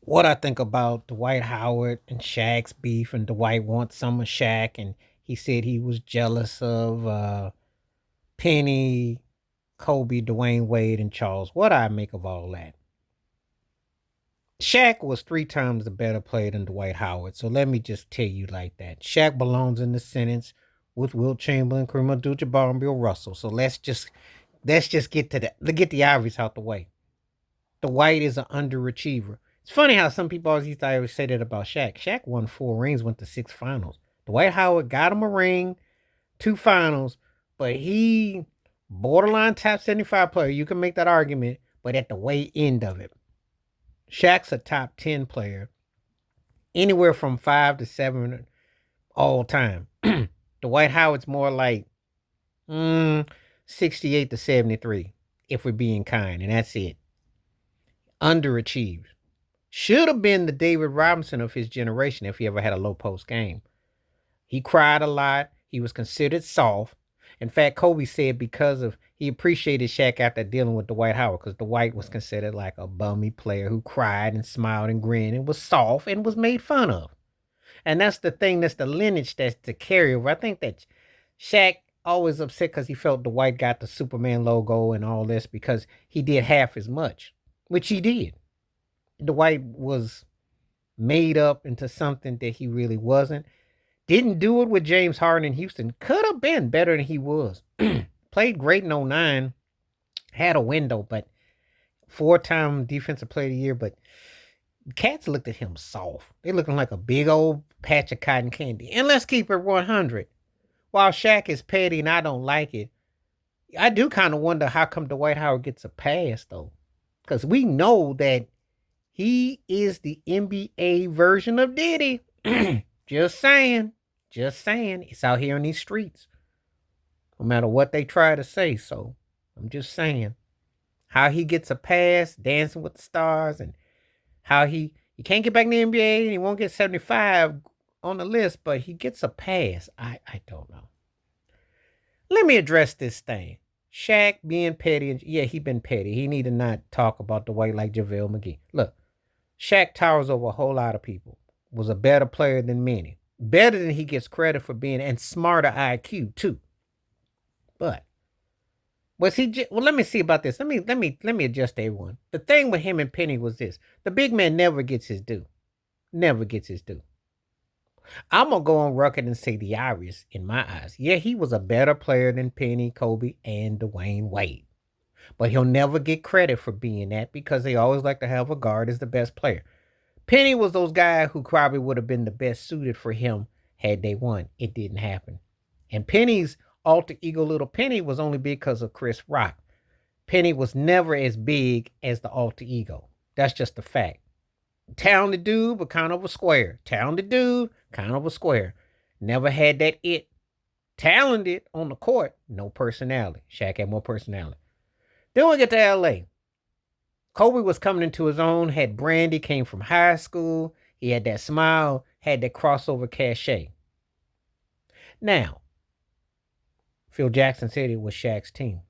What I think about Dwight Howard and Shaq's beef, and Dwight wants some of Shaq, and he said he was jealous of Penny, Kobe, Dwayne Wade, and Charles. What I make of all that? Shaq was three times the better player than Dwight Howard, so let me just tell you like that. Shaq belongs in the sentence with Wilt Chamberlain, Kareem Abdul-Jabbar, and Bill Russell. So let's just get the obvious out the way. Dwight is an underachiever. It's funny how some people always used to always say that about Shaq. Shaq won 4 rings, went to 6 finals. Dwight Howard got him a ring, 2 finals, but he borderline top 75 player. You can make that argument, but at the way end of it. Shaq's a top 10 player, anywhere from 5 to 7 all time. Dwight Howard's more like 68 to 73, if we're being kind, and that's it. Underachieved. Should have been the David Robinson of his generation if he ever had a low post game. He cried a lot. He was considered soft. In fact, Kobe said because of he appreciated Shaq after dealing with Dwight Howard because Dwight was considered like a bummy player who cried and smiled and grinned and was soft and was made fun of. And that's the thing, that's the lineage, that's the carryover. I think that Shaq always upset because he felt Dwight got the Superman logo and all this because he did half as much, which he did. Dwight was made up into something that he really wasn't. Didn't do it with James Harden in Houston. Could have been better than he was. Played great in '09. Had a window, but 4-time defensive player of the year. But cats looked at him soft. They looking like a big old patch of cotton candy. And let's keep it 100. While Shaq is petty and I don't like it, I do kind of wonder how come Dwight Howard gets a pass, though. Because we know that he is the NBA version of Diddy. Just saying. Just saying. It's out here in these streets. No matter what they try to say. So I'm just saying. How he gets a pass, dancing with the stars, and how he can't get back in the NBA and he won't get 75 on the list, but he gets a pass. I don't know. Let me address this thing. Shaq being petty, and yeah, he been petty. He need to not talk about the way like JaVale McGee. Look, Shaq towers over a whole lot of people. Was a better player than many. Better than he gets credit for being, and smarter IQ too. But was he? Well, let me see about this. Let me adjust everyone. The thing with him and Penny was this: the big man never gets his due. Never gets his due. I'm gonna go on record and say the obvious in my eyes. Yeah, he was a better player than Penny, Kobe, and Dwayne Wade. But he'll never get credit for being that because they always like to have a guard as the best player. Penny was those guys who probably would have been the best suited for him had they won. It didn't happen. And Penny's alter ego, little Penny, was only big because of Chris Rock. Penny was never as big as the alter ego. That's just a fact. Talented dude, but kind of a square. Talented dude, kind of a square. Never had that it. Talented on the court, no personality. Shaq had more personality. Then we get to LA. Kobe was coming into his own, had brandy, came from high school. He had that smile, had that crossover cachet. Now, Phil Jackson said it was Shaq's team.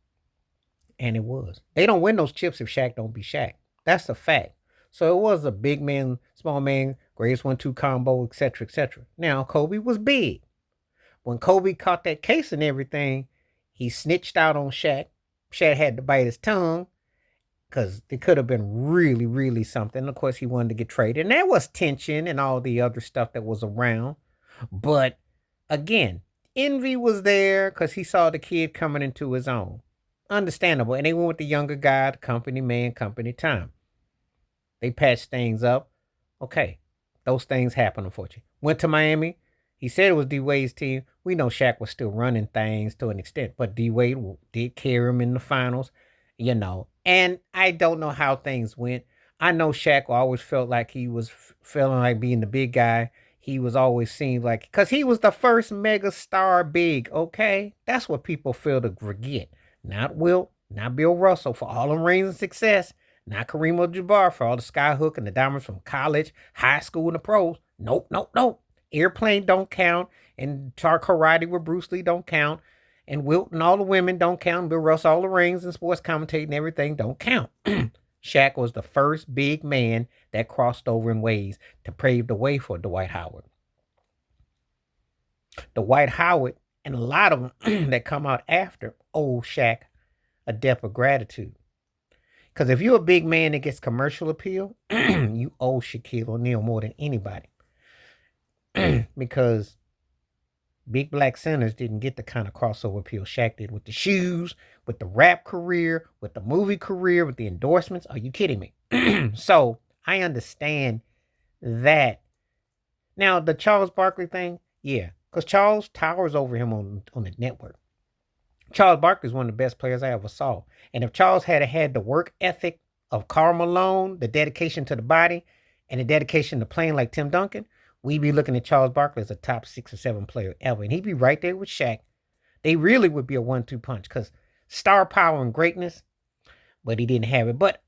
And it was. They don't win those chips if Shaq don't be Shaq. That's a fact. So it was a big man, small man, greatest 1-2 combo, etc., etc. Now, Kobe was big. When Kobe caught that case and everything, he snitched out on Shaq. Shaq had to bite his tongue because it could have been really, really something. Of course, he wanted to get traded. And there was tension and all the other stuff that was around. But again, envy was there because he saw the kid coming into his own. Understandable. And they went with the younger guy, the company man, company time. They patched things up. Okay. Those things happen, unfortunately. Went to Miami. He said it was D-Wade's team. We know Shaq was still running things to an extent, but D-Wade did carry him in the finals, And I don't know how things went. I know Shaq always felt like he was feeling like being the big guy. He was always seen like, because he was the first mega star big, okay? That's what people fail to forget. Not Wilt, not Bill Russell for all them rings and success. Not Kareem Abdul-Jabbar for all the skyhook and the diamonds from college, high school, and the pros. Nope, nope, nope. Airplane don't count. And karate with Bruce Lee don't count. And Wilt and all the women don't count. Bill Russell, all the rings and sports commentating and everything don't count. Shaq was the first big man that crossed over in ways to pave the way for Dwight Howard. Dwight Howard and a lot of them that come out after owe Shaq a debt of gratitude. Because if you're a big man that gets commercial appeal, you owe Shaquille O'Neal more than anybody. Because big black centers didn't get the kind of crossover appeal Shaq did with the shoes, with the rap career, with the movie career, with the endorsements. Are you kidding me? So I understand that. Now, the Charles Barkley thing, yeah, because Charles towers over him on the network. Charles Barkley is one of the best players I ever saw. And if Charles had had the work ethic of Karl Malone, the dedication to the body, and the dedication to playing like Tim Duncan, we'd be looking at Charles Barkley as a top 6 or 7 player ever. And he'd be right there with Shaq. They really would be a 1-2 punch because star power and greatness, but he didn't have it. But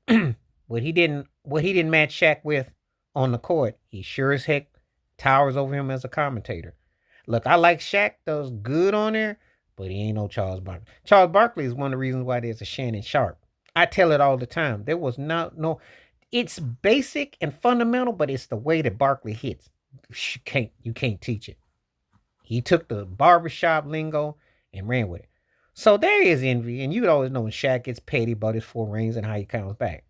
what he didn't match Shaq with on the court, he sure as heck towers over him as a commentator. Look, I like Shaq, does good on there, but he ain't no Charles Barkley. Charles Barkley is one of the reasons why there's a Shannon Sharp. I tell it all the time. There was no, it's basic and fundamental, but it's the way that Barkley hits. You can't teach it. He took the barbershop lingo and ran with it. So there is envy, and you would always know when Shaq gets petty about his 4 rings and how he comes back.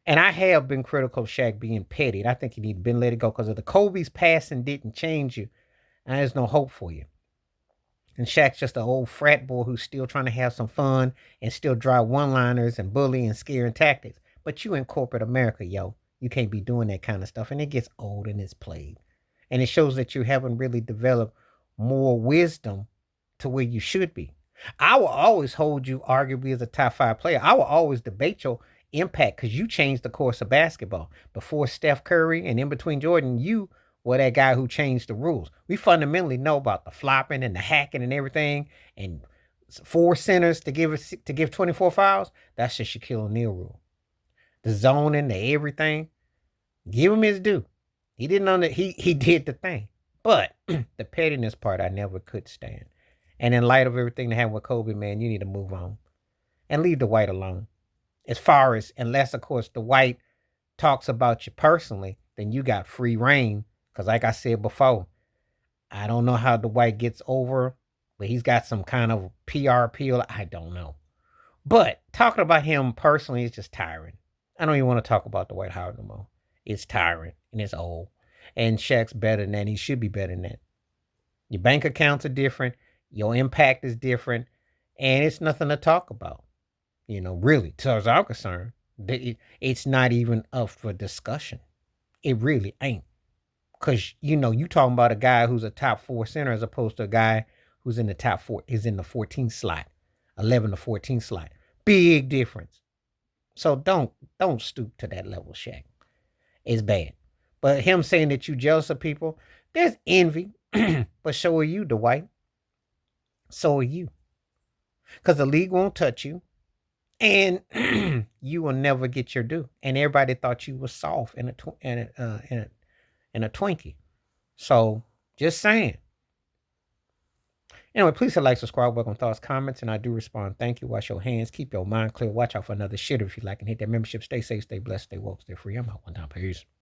And I have been critical of Shaq being petty. I think he need to been let it go because of the Kobe's passing didn't change you, and there's no hope for you. And Shaq's just an old frat boy who's still trying to have some fun and still drive one-liners and bully and scaring tactics. But you in corporate America, yo. You can't be doing that kind of stuff. And it gets old and it's played. And it shows that you haven't really developed more wisdom to where you should be. I will always hold you arguably as a top 5 player. I will always debate your impact because you changed the course of basketball. Before Steph Curry and in between Jordan, you were that guy who changed the rules. We fundamentally know about the flopping and the hacking and everything, and 4 centers to give 24 fouls. That's the Shaquille O'Neal rule. The zoning, the everything. Give him his due. He didn't he did the thing. But the pettiness part I never could stand. And in light of everything that happened with Kobe, man, you need to move on. And leave Dwight alone. As far as, unless of course Dwight talks about you personally, then you got free reign. Because like I said before, I don't know how Dwight gets over, but he's got some kind of PR appeal. I don't know. But talking about him personally is just tiring. I don't even want to talk about Dwight Howard no more. It's tiring and it's old. And Shaq's better than that. He should be better than that. Your bank accounts are different. Your impact is different. And it's nothing to talk about. You know, really, as far as I'm concerned, it's not even up for discussion. It really ain't. Because, you know, you talking about a guy who's a top 4 center as opposed to a guy who's in the top 4, is in the 14th slot, 11 to 14th slot. Big difference. So don't stoop to that level, Shaq. It's bad. But him saying that you jealous of people, there's envy. But so are you, Dwight. So are you. Because the league won't touch you. And you will never get your due. And everybody thought you was soft and a Twinkie. So, just saying. Anyway, please hit like, subscribe, welcome thoughts, comments, and I do respond. Thank you. Wash your hands. Keep your mind clear. Watch out for another shitter if you like. And hit that membership. Stay safe, stay blessed, stay woke, stay free. I'm out one time. Peace.